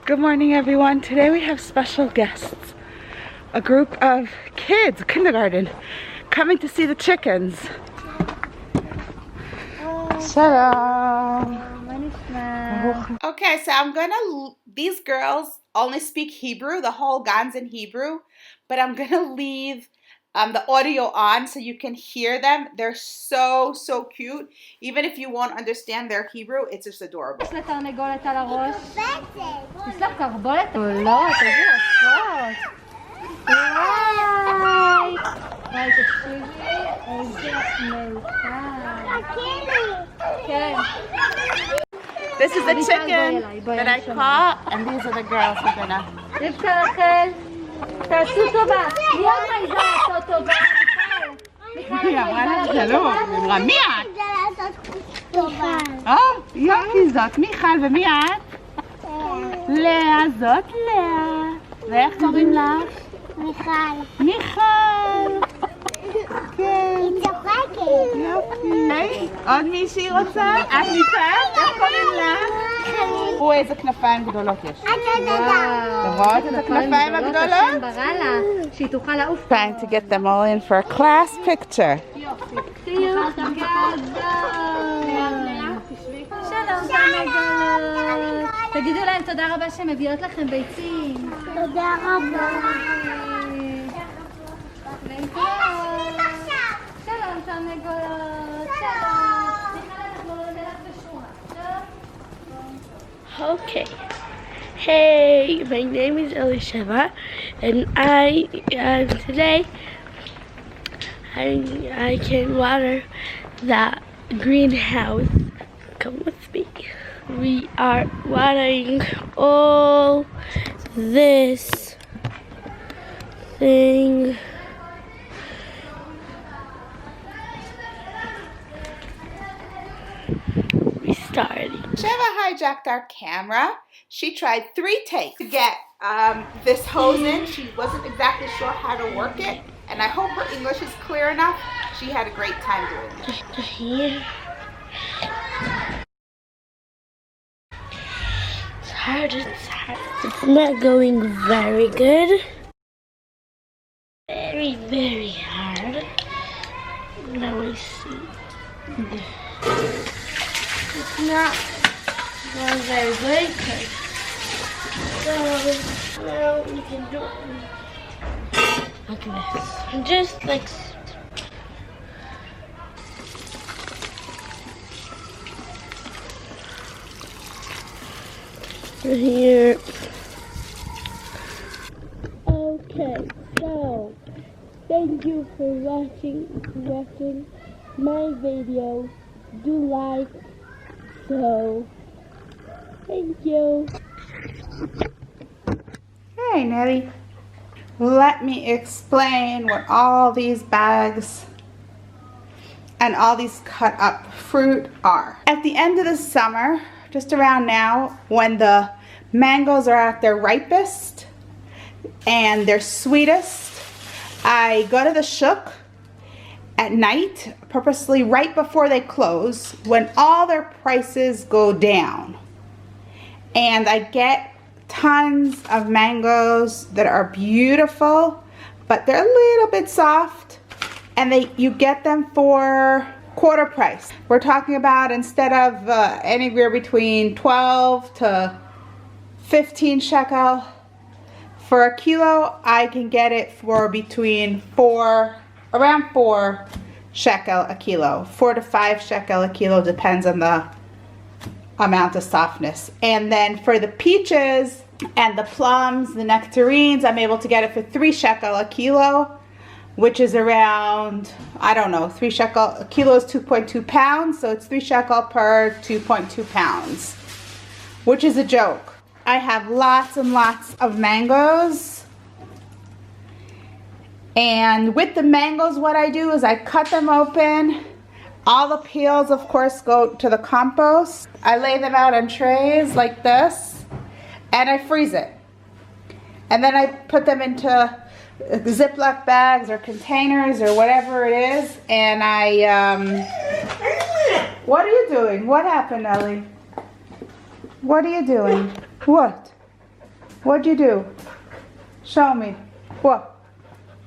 Good morning, everyone. Today we have special guests. A group of kids, kindergarten, coming to see the chickens. Shalom. Okay, so these girls only speak Hebrew, the whole gan's in Hebrew, but I'm gonna leave the audio on so you can hear them. They're so cute. Even if you won't understand their Hebrew, it's just adorable. This is the chicken that I caught, and these are the girls who are gonna. מי את? יופי, זאת מיכל, ומי את? לאה, זאת לאה. ואיך קוראים לך? מיכל. כן. היא צוחקת. יופי. עוד מישהי רוצה? את ניצת? איך קוראים לך? או איזה כנפיים גדולות יש. לראות את הכנפיים הגדולות? Trying to get them all in for a class picture. שלום תרנגולות. תגידו להם תודה רבה שהם מביאות לכם ביצים. תודה רבה. שלום תרנגולות. Okay. Hey, my name is Elisheva, and today I can water that greenhouse. Come with me. We are watering all this thing. Sheva hijacked our camera. She tried 3 takes to get this hose in. She wasn't exactly sure how to work it, and I hope her English is clear enough. She had a great time doing it. Just here. It's hard. It's not going very good. Very hard. Now we see. It's not going very good. So now we can do it like this. Just like here. Okay, so thank you for watching my video. Do like. So, thank you. Hey, Nelly. Let me explain what all these bags and all these cut up fruit are. At the end of the summer, just around now, when the mangoes are at their ripest and their sweetest, I go to the shuk at night, purposely right before they close, when all their prices go down. And I get tons of mangoes that are beautiful, but they're a little bit soft, and you get them for quarter price. We're talking about, instead of anywhere between 12 to 15 shekel for a kilo, I can get it for between around 4 shekel a kilo. 4 to 5 shekel a kilo, depends on the amount of softness. And then for the peaches and the plums, the nectarines, I'm able to get it for 3 shekel a kilo, which is around, I don't know, 3 shekel a kilo is 2.2 pounds, so it's 3 shekel per 2.2 pounds, which is a joke. I have lots and lots of mangoes. And with the mangoes, what I do is I cut them open. All the peels, of course, go to the compost. I lay them out on trays like this, and I freeze it. And then I put them into Ziploc bags or containers or whatever it is, and what are you doing? What happened, Ellie? What are you doing? What? What'd you do? Show me. What?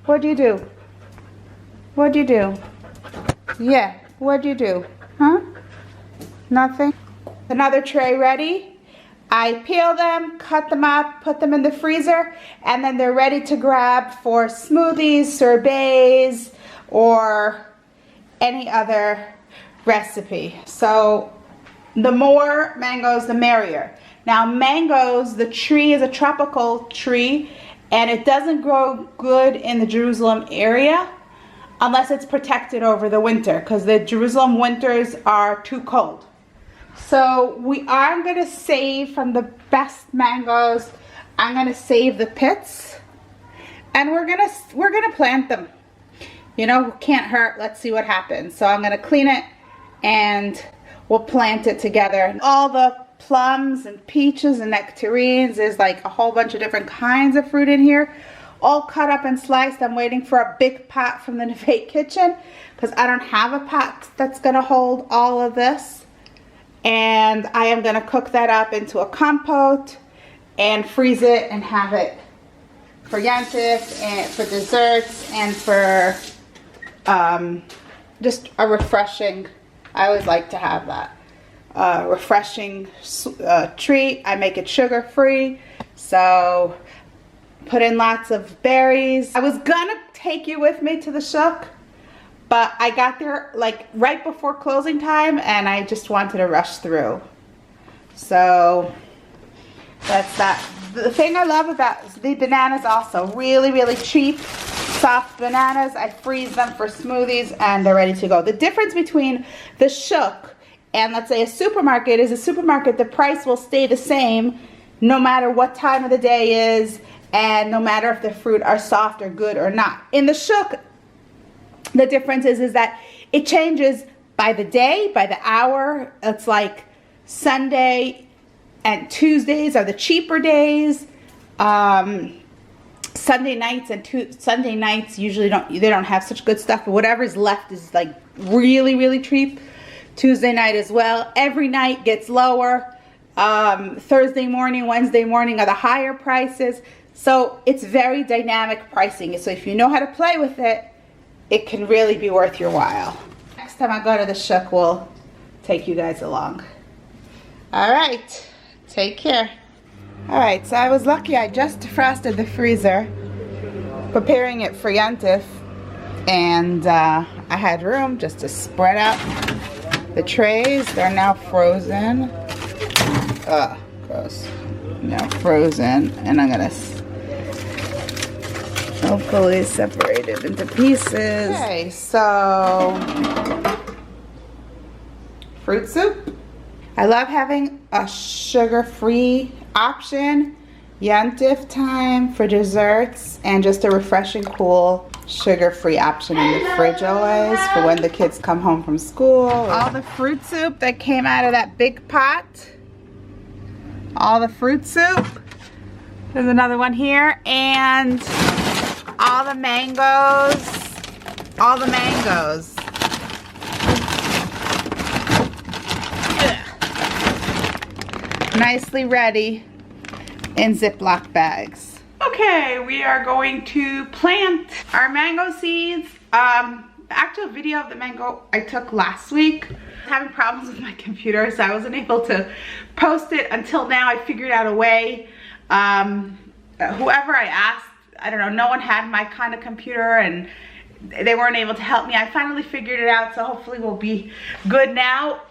What'd you do? What'd you do? Yeah, what'd you do? Huh? Nothing? Another tray ready. I peel them, cut them up, put them in the freezer, and then they're ready to grab for smoothies, sorbets, or any other recipe. So the more mangoes, the merrier. Now mangoes, the tree is a tropical tree, and it doesn't grow good in the Jerusalem area unless it's protected over the winter, because the Jerusalem winters are too cold. So I'm going to save from the best mangoes. I'm going to save the pits, and we're gonna plant them. You know, can't hurt. Let's see what happens. So I'm going to clean it, and we'll plant it together. All the plums and peaches and nectarines, there's like a whole bunch of different kinds of fruit in here, all cut up and sliced. I'm waiting for a big pot from the Navate kitchen because I don't have a pot that's going to hold all of this. And I am going to cook that up into a compote and freeze it and have it for Yantif and for desserts and for just a refreshing, I always like to have that, refreshing treat. I make it sugar free, so put in lots of berries. I was gonna take you with me to the shuk, but I got there like right before closing time and I just wanted to rush through. So that's that. The thing I love about the bananas also, really, really cheap, soft bananas. I freeze them for smoothies and they're ready to go. The difference between the shuk and let's say a supermarket is a supermarket, the price will stay the same no matter what time of the day is and no matter if the fruit are soft or good or not. In the shuk, the difference is that it changes by the day, by the hour. It's like Sunday and Tuesdays are the cheaper days. Sunday nights usually don't have such good stuff, but whatever's left is like really, really cheap. Tuesday night as well. Every night gets lower. Thursday morning, Wednesday morning are the higher prices. So it's very dynamic pricing. So if you know how to play with it, it can really be worth your while. Next time I go to the shuk, we'll take you guys along. All right, take care. All right, so I was lucky. I just defrosted the freezer, preparing it for Yantif, and I had room just to spread out the trays. They're now frozen. Ugh, gross. Now frozen, and I'm gonna hopefully separate it into pieces. Okay, so fruit soup. I love having a sugar-free option. Yantif time for desserts and just a refreshing, cool, sugar-free option in the fridge always for when the kids come home from school. All the fruit soup that came out of that big pot. All the fruit soup. There's another one here. And all the mangoes. All the mangoes. Nicely ready in Ziploc bags. Okay, we are going to plant our mango seeds. Actual video of the mango I took last week. Having problems with my computer, so I wasn't able to post it until now. I figured out a way. Whoever I asked, I don't know, no one had my kind of computer and they weren't able to help me. I finally figured it out, so hopefully we'll be good now.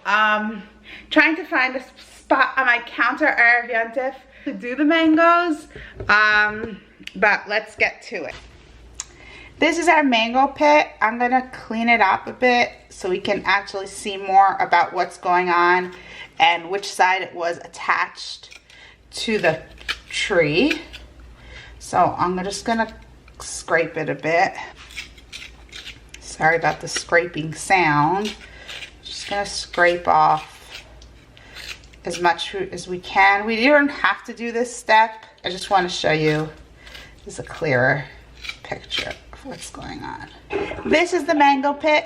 Trying to find a spot on my counter Erev Yantif to do the mangoes, but let's get to it. This is our mango pit. I'm gonna clean it up a bit so we can actually see more about what's going on and which side it was attached to the tree. So I'm just gonna scrape it a bit. Sorry about the scraping sound. Just gonna scrape off as much fruit as we can. We don't have to do this step. I just want to show you just a clearer picture of what's going on. This is the mango pit.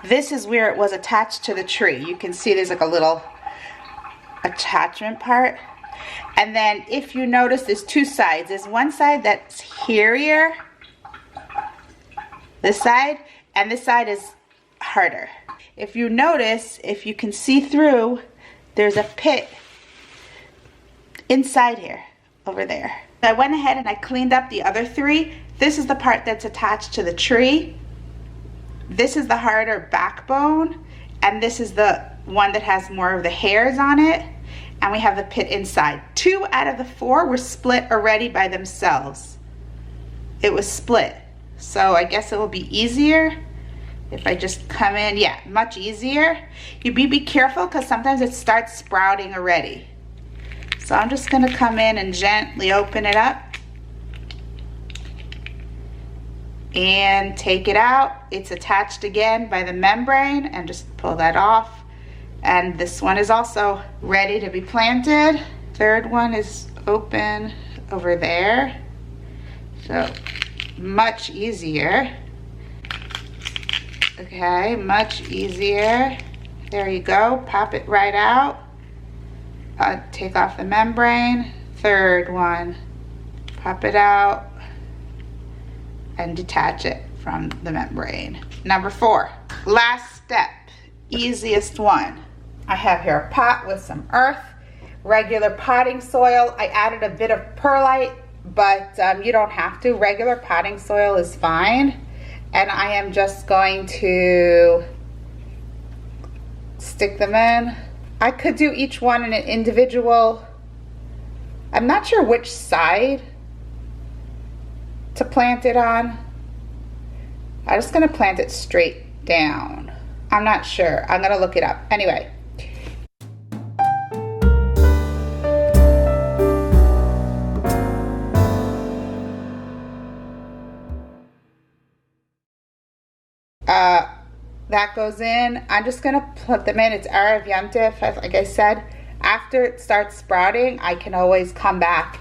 This is where it was attached to the tree. You can see there's like a little attachment part. And then if you notice, there's two sides. There's one side that's here, this side, and this side is harder. If you notice, if you can see through, there's a pit inside here, over there. So I went ahead and I cleaned up the other three. This is the part that's attached to the tree. This is the harder backbone, and this is the one that has more of the hairs on it, and we have the pit inside. 2 out of the 4 were split already by themselves. It was split, so I guess it will be easier if I just come in. Yeah, much easier. You be careful because sometimes it starts sprouting already. So I'm just gonna come in and gently open it up and take it out. It's attached again by the membrane, and just pull that off. And this one is also ready to be planted. Third one is open over there. So much easier. Okay, much easier. There you go, pop it right out. Take off the membrane. Third one, pop it out and detach it from the membrane. Number 4, last step, easiest one. I have here a pot with some earth, regular potting soil. I added a bit of perlite, but you don't have to. Regular potting soil is fine. And I am just going to stick them in. I could do each one in an individual. I'm not sure which side to plant it on. I'm just gonna plant it straight down. I'm not sure, I'm gonna look it up. Anyway. That goes in. I'm just gonna put them in. It's Erev Yom Tov, like I said. After it starts sprouting, I can always come back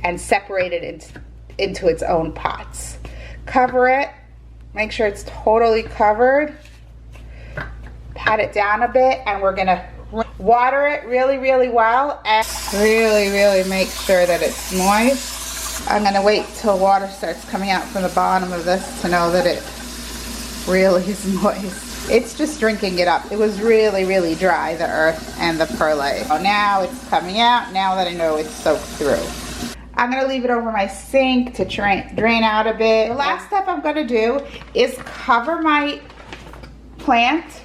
and separate it into its own pots. Cover it. Make sure it's totally covered. Pat it down a bit, and we're gonna water it really, really well, and really, really make sure that it's moist. I'm gonna wait till water starts coming out from the bottom of this to know that it really is moist. It's just drinking it up. It was really, really dry, the earth and the perlite. So now it's coming out, now that I know it's soaked through. I'm gonna leave it over my sink to drain out a bit. The last step I'm gonna do is cover my plant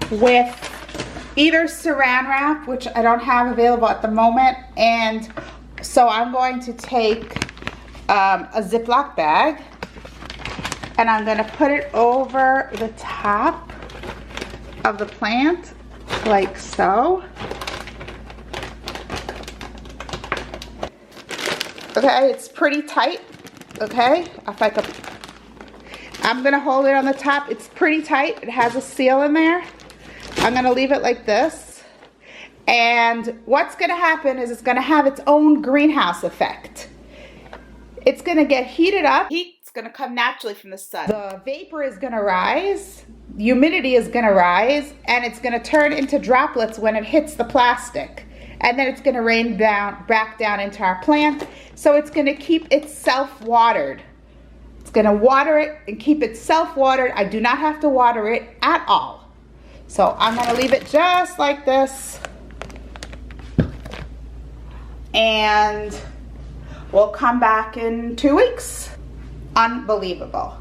with either saran wrap, which I don't have available at the moment, and so I'm going to take a Ziploc bag, and I'm gonna put it over the top of the plant, like so. Okay, it's pretty tight, okay? If I could, I'm gonna hold it on the top. It's pretty tight, it has a seal in there. I'm gonna leave it like this. And what's gonna happen is it's gonna have its own greenhouse effect. It's gonna get heated up. Heat's gonna come naturally from the sun. The vapor is gonna rise, humidity is gonna rise, and it's gonna turn into droplets when it hits the plastic. And then it's gonna rain back down into our plant. So it's gonna keep itself watered. It's gonna water it and keep itself watered. I do not have to water it at all. So I'm gonna leave it just like this. And we'll come back in 2 weeks. Unbelievable.